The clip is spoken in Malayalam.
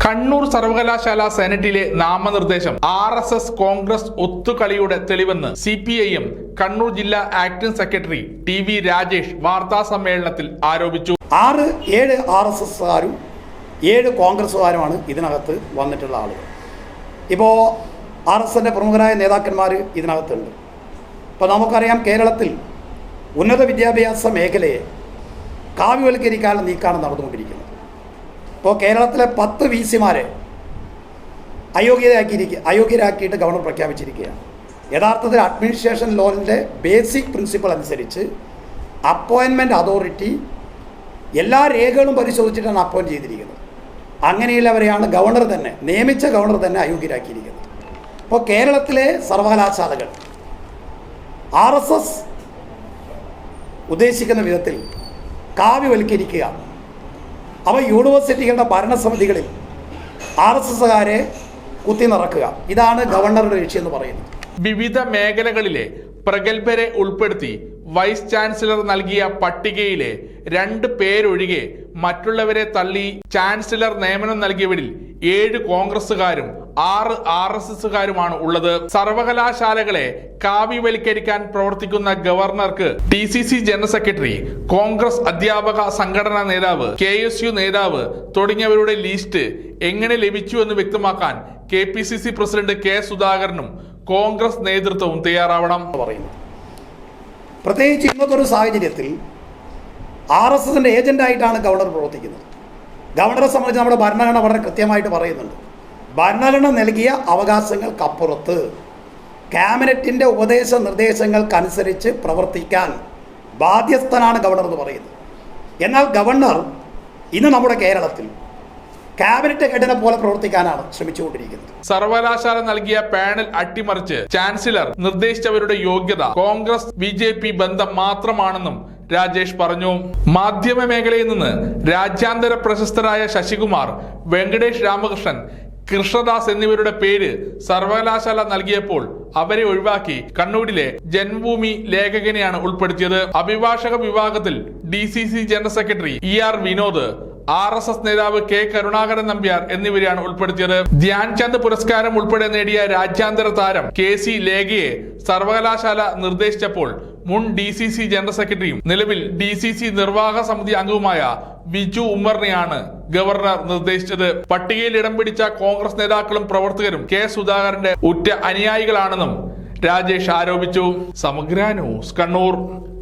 കണ്ണൂർ സർവകലാശാല സെനറ്റിലെ നാമനിർദ്ദേശം RSS കോൺഗ്രസ് ഒത്തുകളിയുടെ തെളിവെന്ന് CPIM കണ്ണൂർ ജില്ലാ ആക്ടിംഗ് സെക്രട്ടറി TV രാജേഷ് വാർത്താ സമ്മേളനത്തിൽ ആരോപിച്ചു. 6-7 RSSകാരും 7 കോൺഗ്രസ്സുകാരുമാണ് ഇതിനകത്ത് വന്നിട്ടുള്ള ആളുകൾ. ഇപ്പോൾ RSSന്റെ പ്രമുഖരായ നേതാക്കന്മാർ ഇതിനകത്തുണ്ട്. ഇപ്പോൾ നമുക്കറിയാം, കേരളത്തിൽ ഉന്നത വിദ്യാഭ്യാസ മേഖലയെ കാവ്യവൽക്കരിക്കാനുള്ള നീക്കമാണ് നടന്നുകൊണ്ടിരിക്കുന്നത്. ഇപ്പോൾ കേരളത്തിലെ 10 VCമാരെ അയോഗ്യരാക്കിയിട്ട് ഗവർണർ പ്രഖ്യാപിച്ചിരിക്കുകയാണ്. യഥാർത്ഥത്തിൽ അഡ്മിനിസ്ട്രേഷൻ ലോയിൻ്റെ ബേസിക് പ്രിൻസിപ്പിൾ അനുസരിച്ച് അപ്പോയിൻമെൻറ്റ് അതോറിറ്റി എല്ലാ രേഖകളും പരിശോധിച്ചിട്ടാണ് അപ്പോയിൻറ്റ് ചെയ്തിരിക്കുന്നത്. അങ്ങനെയുള്ളവരെയാണ് ഗവർണർ തന്നെ, നിയമിച്ച ഗവർണർ തന്നെ അയോഗ്യരാക്കിയിരിക്കുന്നത്. ഇപ്പോൾ കേരളത്തിലെ സർവകലാശാലകൾ RSS ഉദ്ദേശിക്കുന്ന വിധത്തിൽ കാവ്യവൽക്കരിക്കുക, അവ യൂണിവേഴ്സിറ്റികളുടെ ഭരണസമിതികളിൽ RSSകാരെ കുത്തി നിറക്കുക, ഇതാണ് ഗവർണറുടെ ലക്ഷ്യം എന്ന് പറയുന്നത്. വിവിധ മേഖലകളിലെ പ്രഗത്ഭരെ ഉൾപ്പെടുത്തി വൈസ് ചാൻസലർ നൽകിയ പട്ടികയിലെ 2 പേരൊഴികെ മറ്റുള്ളവരെ തള്ളി ചാൻസലർ നിയമനം നൽകിയവരിൽ 7 കോൺഗ്രസുകാരും 6 RSSകാരുമാണ് ഉള്ളത്. സർവകലാശാലകളെ കാവ്യവൽക്കരിക്കാൻ പ്രവർത്തിക്കുന്ന ഗവർണർക്ക് DCC ജനറൽ സെക്രട്ടറി, കോൺഗ്രസ് അധ്യാപക സംഘടനാ നേതാവ്, KSU നേതാവ് തുടങ്ങിയവരുടെ ലിസ്റ്റ് എങ്ങനെ ലഭിച്ചു എന്ന് വ്യക്തമാക്കാൻ KPCC പ്രസിഡന്റ് K സുധാകരനും കോൺഗ്രസ് നേതൃത്വവും തയ്യാറാവണം പറയുന്നു. പ്രത്യേകിച്ച് ഇന്നത്തെ ഒരു സാഹചര്യത്തിൽ RSSന്റെ ഏജന്റായിട്ടാണ് ഗവർണർ പ്രവർത്തിക്കുന്നത്. ഗവർണറെ സംബന്ധിച്ച് നമ്മുടെ ഭരണഘടന വളരെ കൃത്യമായിട്ട് പറയുന്നുണ്ട്. ഭരണഘടന നൽകിയ അവകാശങ്ങൾക്കപ്പുറത്ത് ക്യാബിനറ്റിൻ്റെ ഉപദേശ നിർദ്ദേശങ്ങൾക്കനുസരിച്ച് പ്രവർത്തിക്കാൻ ബാധ്യസ്ഥനാണ് ഗവർണർ എന്ന് പറയുന്നത്. എന്നാൽ ഗവർണർ ഇന്ന് നമ്മുടെ കേരളത്തിൽ ക്യാബിനറ്റ് ഹെഡിനെ പോലെ പ്രവർത്തിക്കാനാണ് ശ്രമിച്ചുകൊണ്ടിരിക്കുന്നത്. സർവകലാശാല നൽകിയ പാനൽ അട്ടിമറിച്ച് ചാൻസലർ നിർദ്ദേശിച്ചവരുടെ യോഗ്യത കോൺഗ്രസ് BJP ബന്ധം മാത്രമാണെന്നും രാജേഷ് പറഞ്ഞു. മാധ്യമ മേഖലയിൽ നിന്ന് രാജ്യാന്തര പ്രശസ്തരായ ശശികുമാർ, വെങ്കടേഷ് രാമകൃഷ്ണൻ, കൃഷ്ണദാസ് എന്നിവരുടെ പേര് സർവകലാശാല നൽകിയപ്പോൾ അവരെ ഒഴിവാക്കി കണ്ണൂരിലെ ജന്മഭൂമി ലേഖകനെയാണ് ഉൾപ്പെടുത്തിയത്. അഭിഭാഷക വിഭാഗത്തിൽ DCC general secretary ER Vinod, RSS നേതാവ് K കരുണാകരൻ നമ്പ്യാർ എന്നിവരെയാണ് ഉൾപ്പെടുത്തിയത്. ധ്യാൻചന്ദ് പുരസ്കാരം ഉൾപ്പെടെ നേടിയ രാജ്യാന്തര താരം KC ലേഖയെ സർവകലാശാല നിർദ്ദേശിച്ചപ്പോൾ മുൻ DCC ജനറൽ സെക്രട്ടറിയും നിലവിൽ DCC നിർവാഹക സമിതി അംഗവുമായ വിജു ഉമ്മറിനെയാണ് ഗവർണർ നിർദ്ദേശിച്ചത്. പട്ടികയിൽ ഇടം പിടിച്ച കോൺഗ്രസ് നേതാക്കളും പ്രവർത്തകരും K സുധാകരന്റെ ഉറ്റ അനുയായികളാണെന്നും രാജേഷ് ആരോപിച്ചു. സമഗ്ര ന്യൂസ്, കണ്ണൂർ.